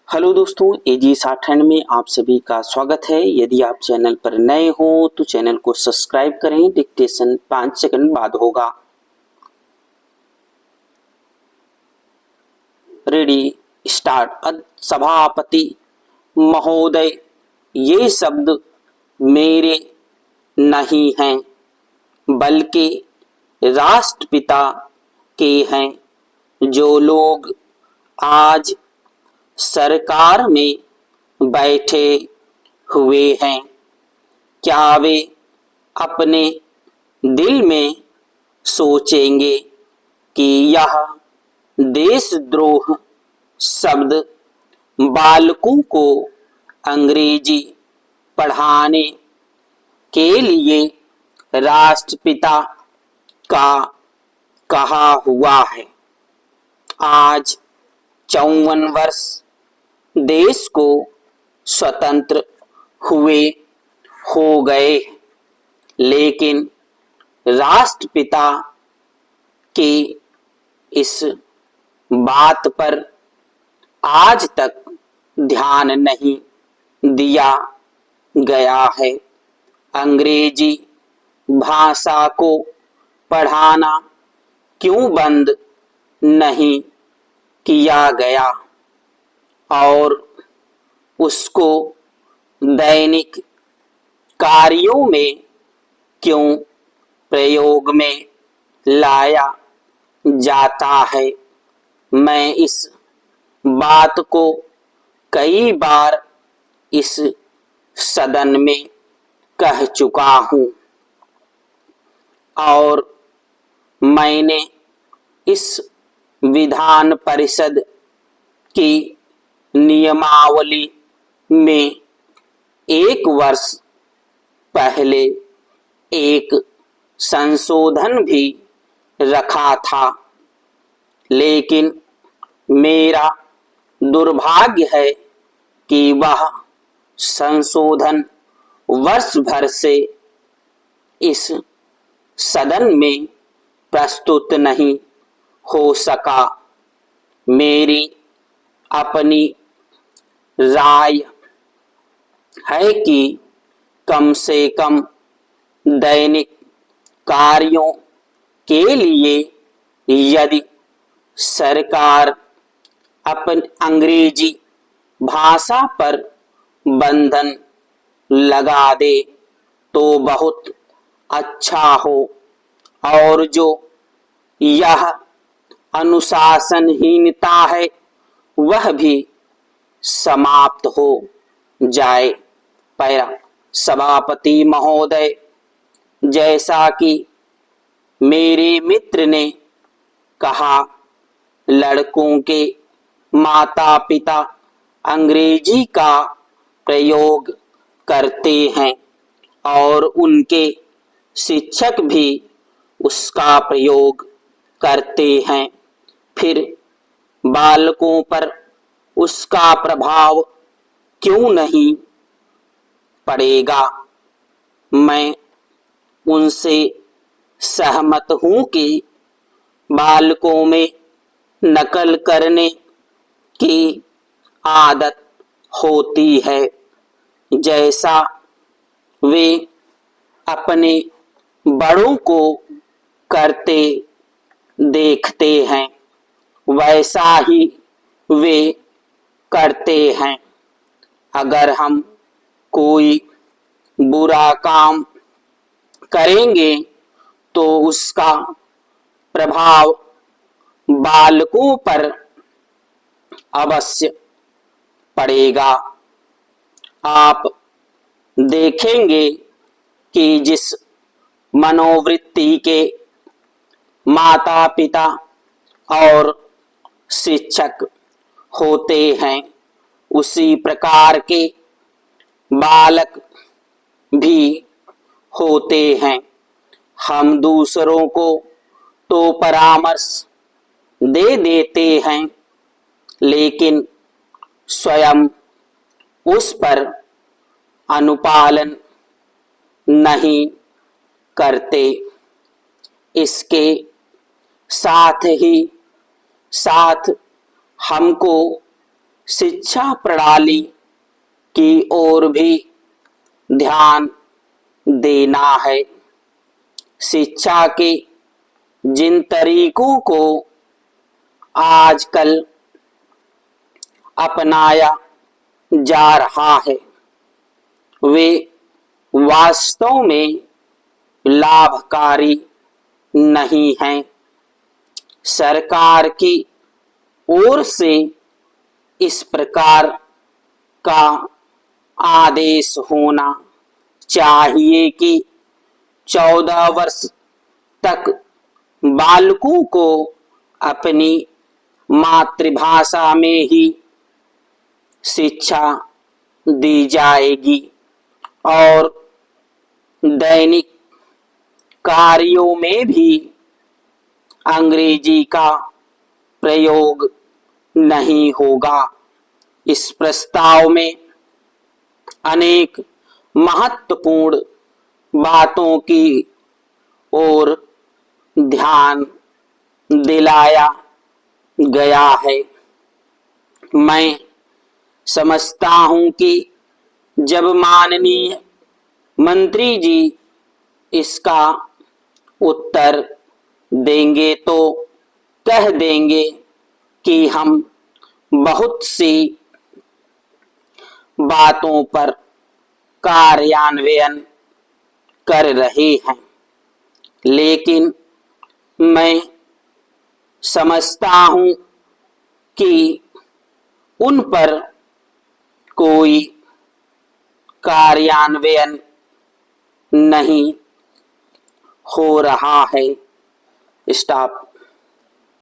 Hello दोस्तों, एजी 60 में आप सभी का स्वागत है। यदि आप चैनल पर नए हो तो चैनल को सब्सक्राइब करें। डिक्टेशन 5 सेकंड बाद होगा। Ready, start. सभापति महोदय, ये शब्द मेरे नहीं हैं बल्कि राष्ट्रपिता के हैं। जो लोग आज सरकार में बैठे हुए हैं, क्या वे अपने दिल में सोचेंगे कि यह देशद्रोह शब्द बालकों को अंग्रेजी पढ़ाने के लिए राष्ट्रपिता का कहा हुआ है। आज 54 वर्ष देश को स्वतंत्र हुए हो गए, लेकिन राष्ट्रपिता की इस बात पर आज तक ध्यान नहीं दिया गया है। अंग्रेजी भाषा को पढ़ाना क्यों बंद नहीं किया गया और उसको दैनिक कार्यों में क्यों प्रयोग में लाया जाता है। मैं इस बात को कई बार इस सदन में कह चुका हूं और मैंने इस विधान परिषद की नियमावली में 1 वर्ष पहले एक संशोधन भी रखा था, लेकिन मेरा दुर्भाग्य है कि वह संशोधन वर्ष भर से इस सदन में प्रस्तुत नहीं हो सका। मेरी अपनी राय है कि कम से कम दैनिक कार्यों के लिए यदि सरकार अपन अंग्रेजी भाषा पर बंधन लगा दे तो बहुत अच्छा हो और जो यह अनुशासनहीनता है वह भी समाप्त हो जाए। पैरा, सभापति महोदय, जैसा कि मेरे मित्र ने कहा, लड़कों के माता पिता अंग्रेजी का प्रयोग करते हैं और उनके शिक्षक भी उसका प्रयोग करते हैं, फिर बालकों पर उसका प्रभाव क्यों नहीं पड़ेगा। मैं उनसे सहमत हूं कि बालकों में नकल करने की आदत होती है, जैसा वे अपने बड़ों को करते देखते हैं वैसा ही वे करते हैं। अगर हम कोई बुरा काम करेंगे तो उसका प्रभाव बालकों पर अवश्य पड़ेगा। आप देखेंगे कि जिस मनोवृत्ति के माता पिता और शिक्षक होते हैं, उसी प्रकार के बालक भी होते हैं। हम दूसरों को तो परामर्श दे देते हैं, लेकिन स्वयं उस पर अनुपालन नहीं करते। इसके साथ ही साथ हमको शिक्षा प्रणाली की ओर भी ध्यान देना है। शिक्षा के जिन तरीकों को आजकल अपनाया जा रहा है वे वास्तव में लाभकारी नहीं हैं। सरकार की ओर से इस प्रकार का आदेश होना चाहिए कि 14 वर्ष तक बालकों को अपनी मातृभाषा में ही शिक्षा दी जाएगी और दैनिक कार्यों में भी अंग्रेजी का प्रयोग नहीं होगा। इस प्रस्ताव में अनेक महत्वपूर्ण बातों की ओर ध्यान दिलाया गया है। मैं समझता हूं कि जब माननीय मंत्री जी इसका उत्तर देंगे तो कह देंगे कि हम बहुत सी बातों पर कार्यान्वयन कर रहे हैं, लेकिन मैं समझता हूं कि उन पर कोई कार्यान्वयन नहीं हो रहा है। स्टॉप।